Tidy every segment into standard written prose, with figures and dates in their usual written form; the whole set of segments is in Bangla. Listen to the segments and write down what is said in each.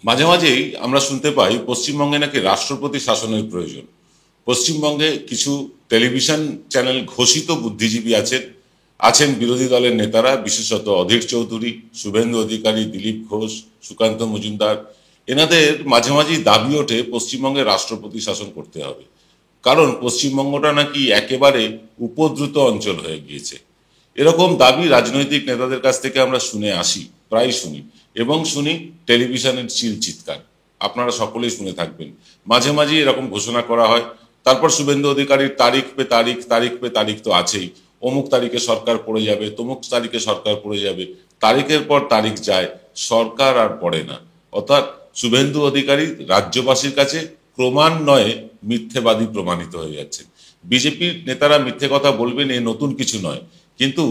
মাঝে মাঝেই আমরা শুনতে পাই পশ্চিমবঙ্গে নাকি রাষ্ট্রপতি শাসনের প্রয়োজন। পশ্চিমবঙ্গে কিছু টেলিভিশন চ্যানেল ঘোষিত বুদ্ধিজীবী আছেন বিরোধী দলের নেতারা, বিশেষত অধীর চৌধুরী, শুভেন্দু অধিকারী, দিলীপ ঘোষ, সুকান্ত মজুমদার। এনাদের মাঝে মাঝেই দাবি ওঠে পশ্চিমবঙ্গে রাষ্ট্রপতি শাসন করতে হবে, কারণ পশ্চিমবঙ্গটা নাকি একেবারে উপদ্রুত অঞ্চল হয়ে গিয়েছে। এরকম দাবি রাজনৈতিক নেতাদের কাছ থেকে আমরা শুনে আসি, প্রায় শুনি, এবং শুনি টেলিভিশনের চিল চিৎকার। আপনারা সকলেই শুনে থাকবেন, মাঝে মাঝে এরকম ঘোষণা করা হয়। তারপর শুভেন্দু অধিকারীর তারিখ পে তারিখ তো আছেই, অমুক তারিখে সরকার পড়ে যাবে, তমুক তারিখে সরকার পড়ে যাবে, তারিখের পর তারিখ যায়, সরকার আর পড়ে না। অর্থাৎ শুভেন্দু অধিকারী রাজ্যবাসীর কাছে ক্রমান্বয়ে মিথ্যেবাদী প্রমাণিত হয়ে যাচ্ছে। বিজেপির নেতারা মিথ্যে কথা বলবেন, এ নতুন কিছু নয়, কিন্তু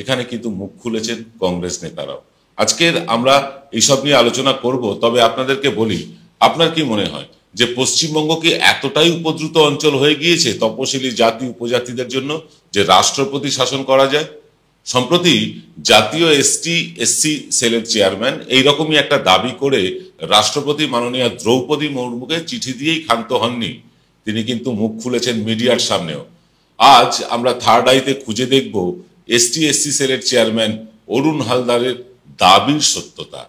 এখানে কিন্তু মুখ খুলেছেন কংগ্রেস নেতারাও। আজকের আমরা এইসব নিয়ে আলোচনা করব। তবে আপনাদেরকে বলি, আপনার কি মনে হয় যে পশ্চিমবঙ্গ কি এতটাই উপদ্রুত অঞ্চল হয়ে গিয়েছে তপশিলি জাতি উপজাতিদের জন্য যে রাষ্ট্রপতি শাসন করা যায়? সম্প্রতি জাতীয় এসসি সেলের চেয়ারম্যান এইরকমই একটা দাবি করে রাষ্ট্রপতি মাননীয় দ্রৌপদী মুর্মুকে চিঠি দিয়েই ক্ষান্ত হননি, তিনি কিন্তু মুখ খুলেছেন মিডিয়ার সামনেও। আজ আমরা থার্ড আইতে খুঁজে দেখব এসসি সেলের চেয়ারম্যান অরুণ হালদারের দাবির সত্যতা।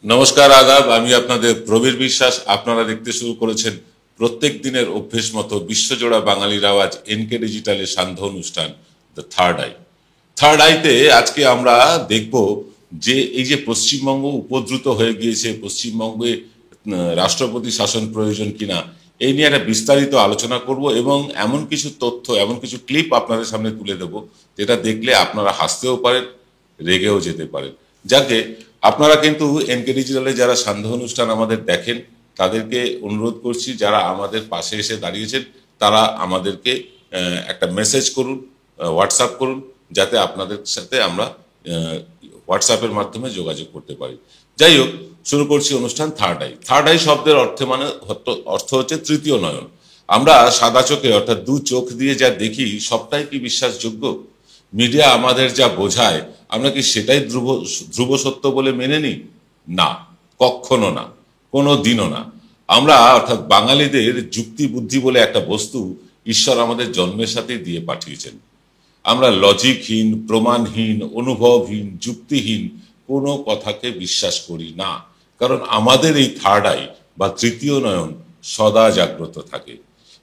নমস্কার, আদাব, আমি আপনাদের প্রবীর বিশ্বাস। আপনারা দেখতে শুরু করেছেন প্রত্যেক দিনের অভ্যেস মতো বিশ্বজোড়া বাঙালির আওয়াজ এনকে ডিজিটালের সান্ধ্য অনুষ্ঠান দ্য থার্ড আইতে আজকে আমরা দেখব যে এই যে পশ্চিমবঙ্গ উপদ্রুত হয়ে গিয়েছে, পশ্চিমবঙ্গে রাষ্ট্রপতি শাসন প্রয়োজন কিনা, এই নিয়ে একটা বিস্তারিত আলোচনা করব এবং এমন কিছু তথ্য, এমন কিছু ক্লিপ আপনাদের সামনে তুলে দেব যেটা দেখলে আপনারা হাসতেও পারেন, রেগেও যেতে পারেন। যাকে আপনারা কিন্তু এনকে ডিজিটালে যারা সান্ধ্য অনুষ্ঠান আমাদের দেখেন তাদেরকে অনুরোধ করছি, যারা আমাদের পাশে এসে দাঁড়িয়েছেন তারা আমাদেরকে একটা মেসেজ করুন, হোয়াটসঅ্যাপ করুন, যাতে আপনাদের সাথে আমরা হোয়াটসঅ্যাপের মাধ্যমে যোগাযোগ করতে পারি। যাই হোক, শুরু করছি অনুষ্ঠান থার্ড আই শব্দের অর্থ হচ্ছে তৃতীয় নয়ন। আমরা সাদা চোখে অর্থাৎ দু চোখ দিয়ে যা দেখি সবটাই কি বিশ্বাসযোগ্য? মিডিয়া আমাদের যা বোঝায় আমরা কি সেটাই ধ্রুব সত্য বলে মেনে নিই? না, কখনো না, কোনো দিনও না। আমরা অর্থাৎ বাঙালিদের যুক্তি বুদ্ধি বলে একটা বস্তু ঈশ্বর আমাদের জন্মের সাথে দিয়ে পাঠিয়েছেন। আমরা লজিকহীন, প্রমাণহীন, অনুভবহীন, যুক্তিহীন কোনো কথাকে বিশ্বাস করি না, কারণ আমাদের এই থার্ড আই বা তৃতীয় নয়ন সদা জাগ্রত থাকে।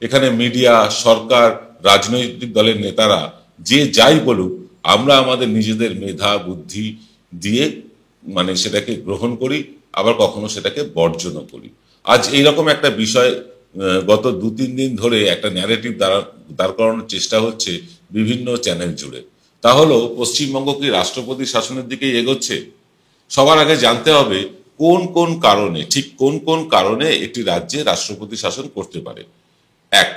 এখানে মিডিয়া, সরকার, রাজনৈতিক দলের নেতারা যে যাই বলুক, আমরা আমাদের নিজেদের মেধা বুদ্ধি দিয়ে সেটাকে গ্রহণ করি, আবার কখনো সেটাকে বর্জনও করি। আজ এইরকম একটা বিষয় গত 2-3 দিন ধরে একটা ন্যারেটিভ দাঁড় করানোর চেষ্টা হচ্ছে বিভিন্ন চ্যানেল জুড়ে। তা হলো পশ্চিমবঙ্গ কি রাষ্ট্রপতি শাসনের দিকে এগোচ্ছে? সবার আগে জানতে হবে কোন কোন কারণে একটি রাজ্যে রাষ্ট্রপতি শাসন করতে পারে। এক,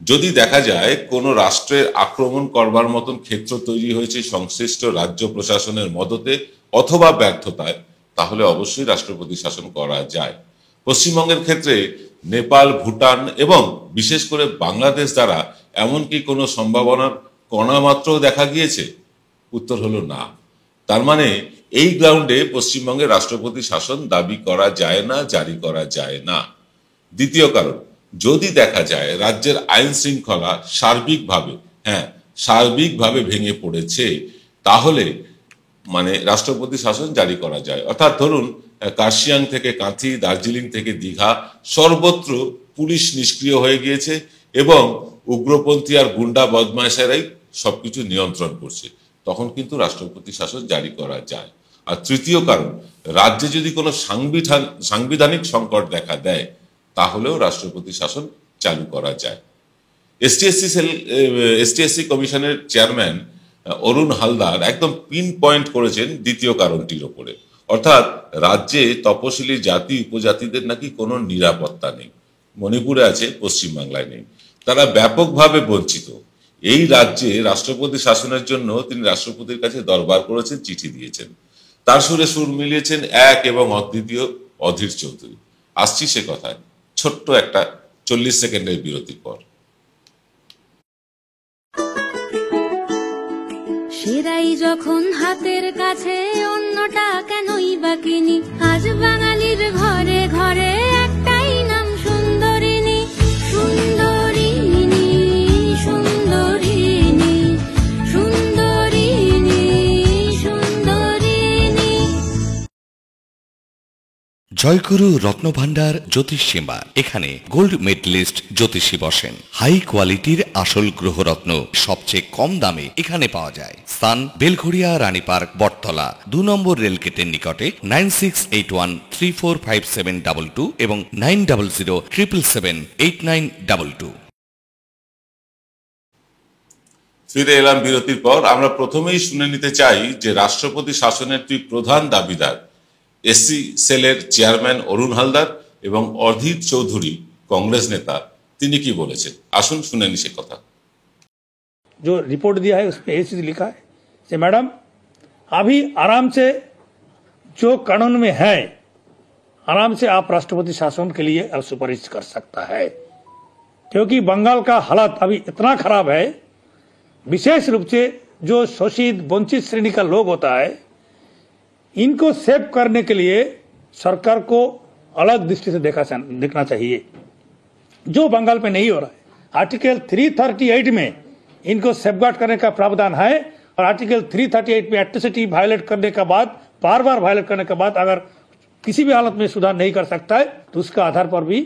যদি দেখা যায় কোনো রাষ্ট্রের আক্রমণ করবার মতন ক্ষেত্র তৈরি হয়েছে সংশ্লিষ্ট রাজ্য প্রশাসনের মদতে অথবা ব্যর্থতায়, তাহলে অবশ্যই রাষ্ট্রপতি শাসন করা যায়। পশ্চিমবঙ্গের ক্ষেত্রে নেপাল, ভুটান এবং বিশেষ করে বাংলাদেশ দ্বারা এমনকি কোনো সম্ভাবনার কণা মাত্র দেখা গিয়েছে? উত্তর হলো না। তার মানে এই গ্রাউন্ডে পশ্চিমবঙ্গের রাষ্ট্রপতি শাসন দাবি করা যায় না, জারি করা যায় না। দ্বিতীয় কারণ, যদি দেখা যায় রাজ্যের আইন শৃঙ্খলা সার্বিকভাবে ভেঙে পড়েছে, তাহলে রাষ্ট্রপতি শাসন জারি করা যায়। অর্থাৎ ধরুন, কার্শিয়াং থেকে কাঁথি, দার্জিলিং থেকে দীঘা সর্বত্র পুলিশ নিষ্ক্রিয় হয়ে গিয়েছে এবং উগ্রপন্থী আর গুন্ডা বদমাইশেরাই সবকিছু নিয়ন্ত্রণ করছে, তখন কিন্তু রাষ্ট্রপতি শাসন জারি করা যায়। আর তৃতীয় কারণ, রাজ্যে যদি কোনো সাংবিধানিক সংকট দেখা দেয়, তাহলেও রাষ্ট্রপতি শাসন চালু করা যায়। এসটিএসসি কমিশনের চেয়ারম্যান অরুণ হালদার একদম পিন পয়েন্ট করেছেন দ্বিতীয় কারণটির ওপরে। অর্থাৎ রাজ্যে তপশিলি জাতি উপজাতিদের নাকি কোনো নিরাপত্তা নেই। মণিপুরে আছে, পশ্চিমবাংলায় নেই। তারা ব্যাপকভাবে বঞ্চিত। এই রাজ্যে রাষ্ট্রপতি শাসনের জন্য তিনি রাষ্ট্রপতির কাছে দরবার করেছেন, চিঠি দিয়েছেন। তার সুরে সুর মিলিয়েছেন এক এবং অদ্বিতীয় অধীর চৌধুরী। আসছি সে কথায় ছোট্ট একটা 40 সেকেন্ডের বিরতির পর। সেরাই যখন হাতের কাছে, অন্যটা কেনই বা কিনি। আজ বাঙালির ঘরে ঘরে একটাই নাম, সুন্দরিনী। সুন্দরিনী সুন্দরিনী সুন্দরিনী সুন্দরিনী। জয়গুরু রত্নভান্ডার জ্যোতিষ সেবা। এখানে গোল্ড মেডেলিস্ট জ্যোতিষী বসেন। হাই কোয়ালিটির আসল গ্রহরত্ন সবচেয়ে কম দামে এখানে পাওয়া যায়। স্থান বেলঘড়িয়া, রানী পার্ক, বটতলা, 2 নম্বর রেলগেটের নিকটে। 9681345722 এবং 9007778922। ফিরে এলাম বিরতির পর। আমরা প্রথমেই শুনে নিতে চাই যে রাষ্ট্রপতি শাসনের দুই প্রধান দাবিদার এসসি সেলের চেয়ারম্যান অরুণ হালদার এবং অধীর চৌধুরী कांग्रेस नेता তিনি কি বলেছেন। আসুন শুনে নি সে কথা। जो रिपोर्ट दिया है उसमें ये चीज लिखा है कि मैडम अभी आराम से जो कानून में है, आराम से आप राष्ट्रपति शासन के लिए सुपारिश कर सकता है, क्योंकि बंगाल का हालत अभी इतना खराब है। विशेष रूप से जो शोषित वंचित श्रेणी का लोग होता है, इनको सेव करने के लिए सरकार को अलग दृष्टि से देखना चाहिए, जो बंगाल पे नहीं हो रहा है। आर्टिकल 338 में इनको सेफगार्ड करने का प्रावधान है, और आर्टिकल 338 में एट्रोसिटी वायलेट करने के बाद, बार बार वायलेट करने के बाद अगर किसी भी हालत में सुधार नहीं कर सकता है तो उसका आधार पर भी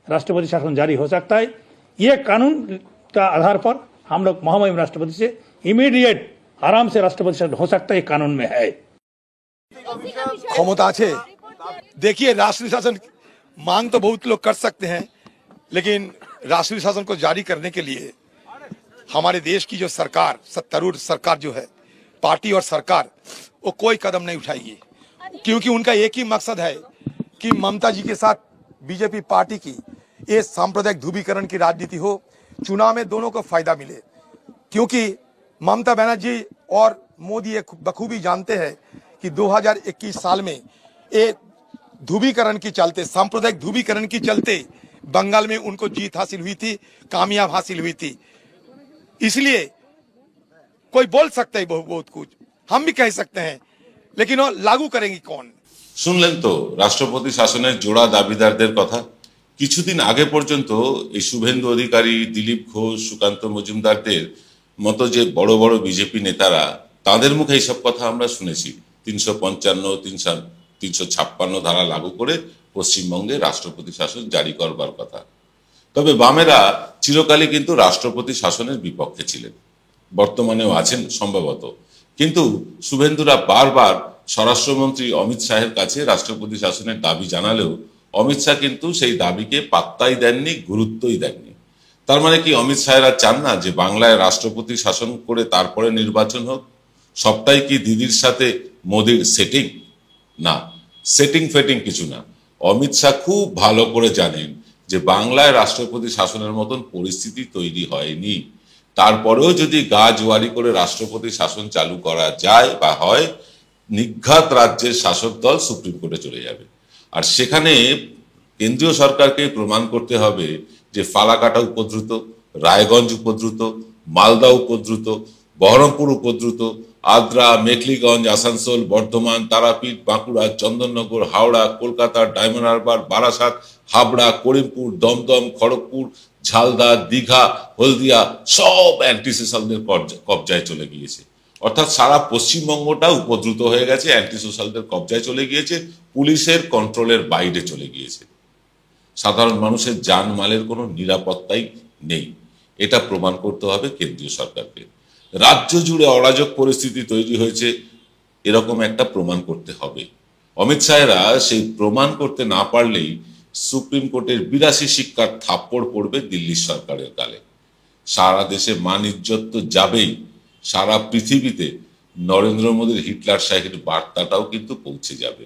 राष्ट्रपति शासन जारी हो सकता है। ये कानून का आधार पर हम लोग महामहिम राष्ट्रपति से इमीडिएट आराम से राष्ट्रपति शासन हो सकता है, ये कानून में है। क्षमता है। देखिए, राष्ट्रीय शासन मांग तो बहुत लोग कर सकते हैं, लेकिन राष्ट्रीय शासन को जारी करने के लिए हमारे देश की जो सरकार, सत्तारूढ़ सरकार जो है, पार्टी और सरकार, वो कोई कदम नहीं उठाएगी, क्योंकि उनका एक ही मकसद है कि ममता जी के साथ बीजेपी पार्टी की ये सांप्रदायिक ध्रुवीकरण की राजनीति हो, चुनाव में दोनों को फायदा मिले। क्योंकि ममता बनर्जी और मोदी ये बखूबी जानते हैं कि 2021 साल में ये ध्रुवीकरण के चलते, सांप्रदायिक ध्रुवीकरण के चलते बंगाल में उनको जीत हासिल हुई थी, कामयाब हासिल हुई थी। इसलिए कोई बोल सकता है बहुत कुछ, हम भी कह सकते हैं, लेकिन वो लागू करेंगे कौन। শুনলেন তো রাষ্ট্রপতি শাসনের জোড়া দাবিদারদের কথা। কিছুদিন আগে পর্যন্ত এই শুভেন্দু অধিকারী, দিলীপ ঘোষ, সুকান্ত মজুমদারদের মতো যে বড় বড় বিজেপি নেতারা, তাদের মুখে এইসব কথা আমরা শুনেছি। 355, 356 ধারা লাগু করে পশ্চিমবঙ্গে রাষ্ট্রপতি শাসন জারি করবার কথা। তবে বামেরা চিরকালই কিন্তু রাষ্ট্রপতি শাসনের বিপক্ষে ছিলেন, বর্তমানেও আছেন সম্ভবত। কিন্তু শুভেন্দুরা বারবার স্বরাষ্ট্রমন্ত্রী অমিত শাহের কাছে রাষ্ট্রপতি শাসনের দাবি জানালেও অমিত শাহ কিন্তু সেই দাবিকে পাত্তাই দেননি, গুরুত্বই দেননি। তার মানে কি অমিত শাহেরা চান না যে বাংলায় রাষ্ট্রপতি শাসন করে তারপরে নির্বাচন হোক? সবটাই কি দিদির সাথে মোদির সেটিং? না, সেটিং ফেটিং কিছু না। অমিত শাহ খুব ভালো করে জানেন যে বাংলায় রাষ্ট্রপতি শাসনের মতন পরিস্থিতি তৈরি হয়নি। তারপরেও যদি গা জোয়ারি করে রাষ্ট্রপতি শাসন চালু করা যায় বা হয়, নিঘাত রাজ্যের শাসক দল সুপ্রিম কোর্টে চলে যাবে। আর সেখানে কেন্দ্রীয় সরকারকে প্রমাণ করতে হবে যে ফালাকাটা উপদ্রুত, রায়গঞ্জ উপদ্রুত, মালদা উপদ্রুত, বহরমপুর উপদ্রুত, আদ্রা, মেখলিগঞ্জ, আসানসোল, বর্ধমান, তারাপীঠ, বাঁকুড়া, চন্দননগর, হাওড়া, কলকাতা, ডায়মন্ড হারবার, বারাসাত, হাবড়া, করিমপুর, দমদম, খড়গপুর, ঝালদা, দীঘা, হলদিয়া সব অ্যান্টি সোশ্যালদের কবজায় চলে গিয়েছে। অর্থাৎ সারা পশ্চিমবঙ্গটা উপদ্রুত হয়ে গেছে, অ্যান্টি সোশ্যালদের কবজায় চলে গিয়েছে, পুলিশের কন্ট্রোলের বাইরে চলে গিয়েছে। সাধারণ মানুষের জানমালের কোনো নিরাপত্তাই নেই। এটা প্রমাণ করতে হবে কেন্দ্রীয় সরকারকে। রাজ্য জুড়ে অরাজক পরিস্থিতি তৈরি হয়েছে, এরকম একটা প্রমাণ করতে হবে। অমিত শাহেরা সেই প্রমাণ করতে না পারলেই সুপ্রিম কোর্টের 82 শিক্ষার থাপ্পড় পড়বে দিল্লির সরকারের গালে। সারা দেশে মান ইজ্জত তো যাবেই, সারা পৃথিবীতে নরেন্দ্র মোদীর হিটলার শাহের বার্তাটাও কিন্তু পৌঁছে যাবে।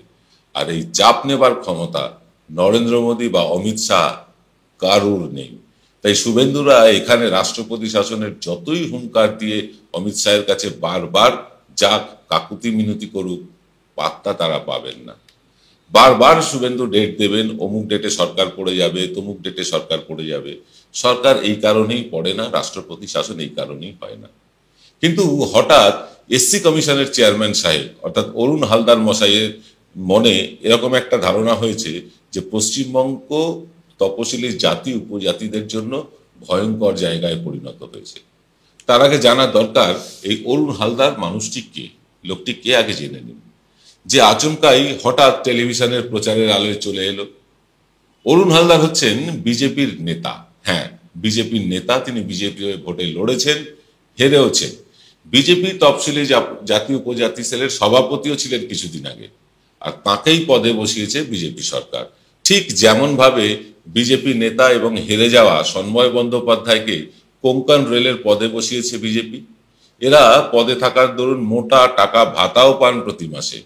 আর এই চাপ নেবার ক্ষমতা নরেন্দ্র মোদী বা অমিত শাহ কারুর নেই। তাই শুভেন্দুরা এখানে রাষ্ট্রপতি শাসনের যতই হুঙ্কার দিয়ে অমিত শাহের কাছে বারবার যাক কাকুতি মিনতি করুক, পাত্তা তারা পাবেন না। বারবার শুভেন্দু ডেট দেবেন, অমুক ডেটে সরকার পড়ে যাবে, তমুক ডেটে সরকার পড়ে যাবে। সরকার এই কারণেই পড়ে না, রাষ্ট্রপতি শাসন এই কারণেই হয় না। কিন্তু হঠাৎ এসসি কমিশনের চেয়ারম্যান সাহেব অর্থাৎ অরুণ হালদার মশাইয়ের মনে এরকম একটা ধারণা হয়েছে যে পশ্চিমবঙ্গ তপশিলি জাতি উপজাতিদের জন্য ভয়ঙ্কর জায়গায় পরিণত হয়েছে। তার আগে জানা দরকার এই অরুণ হালদার মানুষটি কে, লোকটি কে আগে জেনে নিন। যে আচমকাই হঠাৎ টেলিভিশনের প্রচারের আলোয় চলে এলো। অরুণ হালদার হচ্ছেন বিজেপির নেতা। হ্যাঁ, বিজেপির নেতা, তিনি বিজেপি হয়ে ভোটে লড়েছেন, হেরেওছেন। বিজেপি তফসিলি জাতি উপজাতি সেলের সভাপতিও ছিলেন কিছুদিন আগে, আর তাকেই পদে বসিয়েছে বিজেপি সরকার। ঠিক যেমন ভাবে বিজেপি নেতা এবং হেরে যাওয়া সন্ময় বন্দ্যোপাধ্যায়কে কোঙ্কণ রেলের পদে বসিয়েছে বিজেপি। এরা পদে থাকার দরুন মোটা টাকা ভাতাও পান প্রতি মাসে।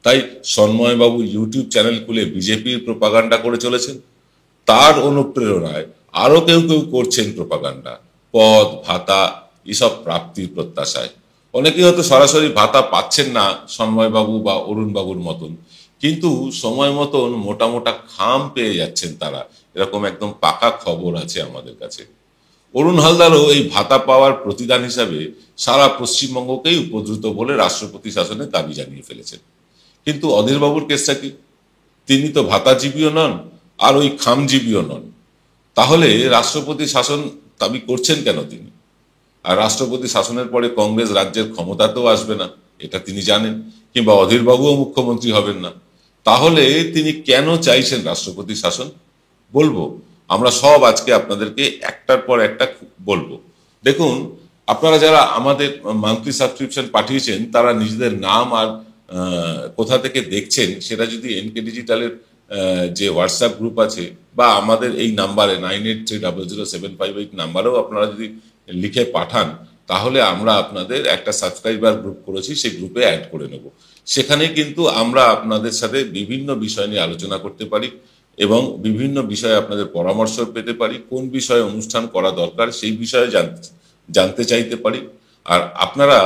তাই সন্ময়বাবু ইউটিউব চ্যানেল খুলে বিজেপির প্রোপাগান্ডা করে চলেছেন। তার অনুপ্রেরণায় আরো কেউ কেউ করছেন প্রোপাগান্ডা, পদ ভাতা এসব প্রাপ্তির প্রত্যাশায়। অনেকেই হয়তো সরাসরি ভাতা পাচ্ছেন না সন্ময়বাবু বা অরুণ বাবুর মতন, কিন্তু সময় মতন মোটা মোটা খাম পেয়ে যাচ্ছেন তারা, এরকম একদম পাকা খবর আছে আমাদের কাছে। অরুণ হালদারও এই ভাতা পাওয়ার প্রতিদান হিসাবে সারা পশ্চিমবঙ্গকেই উপদ্রুত বলে রাষ্ট্রপতি শাসনের দাবি জানিয়ে ফেলেছেন। কিন্তু অধীরবাবুর কেসটা কি? তিনি তো ভাতাজীবীও নন আর ওই খামজীবীও নন। তাহলে রাষ্ট্রপতি শাসন দাবি করছেন কেন তিনি? আর রাষ্ট্রপতি শাসনের পরে কংগ্রেস রাজ্যের ক্ষমতাতেও আসবে না, এটা তিনি জানেন, কিংবা অধীরবাবুও মুখ্যমন্ত্রী হবেন না। তাহলে তিনি কেন চাইছেন রাষ্ট্রপতি শাসন? বলবো, আমরা সব আজকে আপনাদেরকে একটার পর একটা বলবো। দেখুন, আপনারা যারা আমাদের মান্থলি সাবস্ক্রিপশন পাঠিয়েছেন তারা নিজেদের নাম আর কোথা থেকে দেখছেন সেটা যদি এনকে ডিজিটালের যে হোয়াটসঅ্যাপ গ্রুপ আছে বা আমাদের এই নাম্বারে 98300758 নাম্বারেও আপনারা যদি লিখে পাঠান, তাহলে আমরা আপনাদের একটা সাবস্ক্রাইবার গ্রুপ করেছি, সেই গ্রুপে অ্যাড করে নেব। সেখানে কিন্তু আমরা আপনাদের সাথে বিভিন্ন বিষয় নিয়ে আলোচনা করতে পারি এবং বিভিন্ন বিষয়ে আপনাদের পরামর্শ পেতে পারি। কোন বিষয়ে অনুষ্ঠান করা দরকার সেই বিষয়ে জানতে চাইতে পারি। আর আপনারা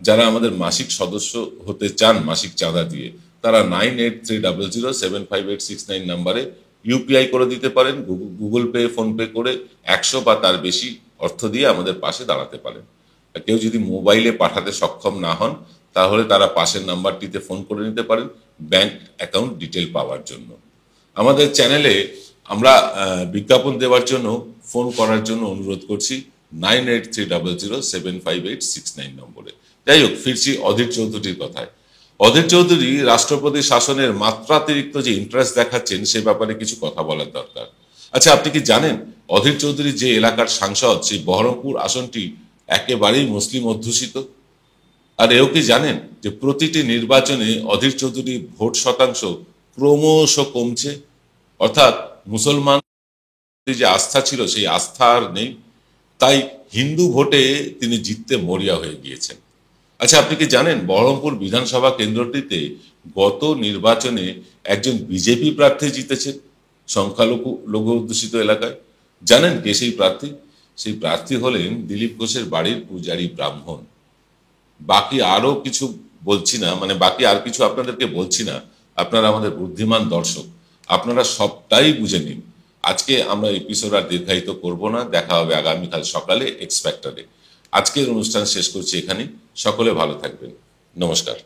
যারা আমাদের মাসিক সদস্য হতে চান মাসিক চাঁদা দিয়ে, তারা 9830075869 নাম্বারে ইউপিআই করে দিতে পারেন, গুগল পে ফোনপে করে 100 বা তার বেশি অর্থ দিয়ে আমাদের পাশে দাঁড়াতে পারেন। কেউ যদি মোবাইলে পাঠাতে সক্ষম না হন, তাহলে তারা পাশের নাম্বারটিতে ফোন করে নিতে পারেন ব্যাংক অ্যাকাউন্ট ডিটেল পাওয়ার জন্য। আমাদের চ্যানেলে আমরা বিজ্ঞাপন দেওয়ার জন্য ফোন করার জন্য অনুরোধ করছি 9830075869 নম্বরে। যাই হোক, ফিরছি অধীর চৌধুরীর কথায়। অধীর চৌধুরী রাষ্ট্রপতি শাসনের মাত্রাতিরিক্ত যে ইন্টারেস্ট দেখাচ্ছেন সে ব্যাপারে কিছু কথা বলার দরকার। আচ্ছা, আপনি কি জানেন অধীর চৌধুরী যে এলাকার সাংসদ, সেই বহরমপুর আসনটি একেবারেই মুসলিম অধ্যুষিত? আর এও কি জানেন যে প্রতিটি নির্বাচনে অধীর চৌধুরী ভোট শতাংশ ক্রমশ কমছে? অর্থাৎ মুসলমান যে আস্থা ছিল সেই আস্থা আর নেই। তাই হিন্দু ভোটে তিনি জিততে মরিয়া হয়ে গিয়েছেন। আচ্ছা, আপনি কি জানেন বহরমপুর বিধানসভা কেন্দ্রটিতে গত নির্বাচনে একজন বিজেপি প্রার্থী জিতেছেন সংখ্যালঘু অধ্যুষিত এলাকায়? জানেন কে সেই প্রার্থী? সেই প্রার্থী হলেন দিলীপ ঘোষের বাড়ির পূজারী ব্রাহ্মণ। বাকি আরো কিছু বলছি না, মানে বাকি আর কিছু আপনাদেরকে বলছি না। আপনারা আমাদের বুদ্ধিমান দর্শক, আপনারা সবটাই বুঝে নিন। আজকে আমরা এপিসোড আর দীর্ঘায়িত করব না, দেখা হবে আগামীকাল সকালে এক্স ফ্যাক্টরে। আজকের অনুষ্ঠান শেষ করছি এখানে। সকলে ভালো থাকবেন, নমস্কার।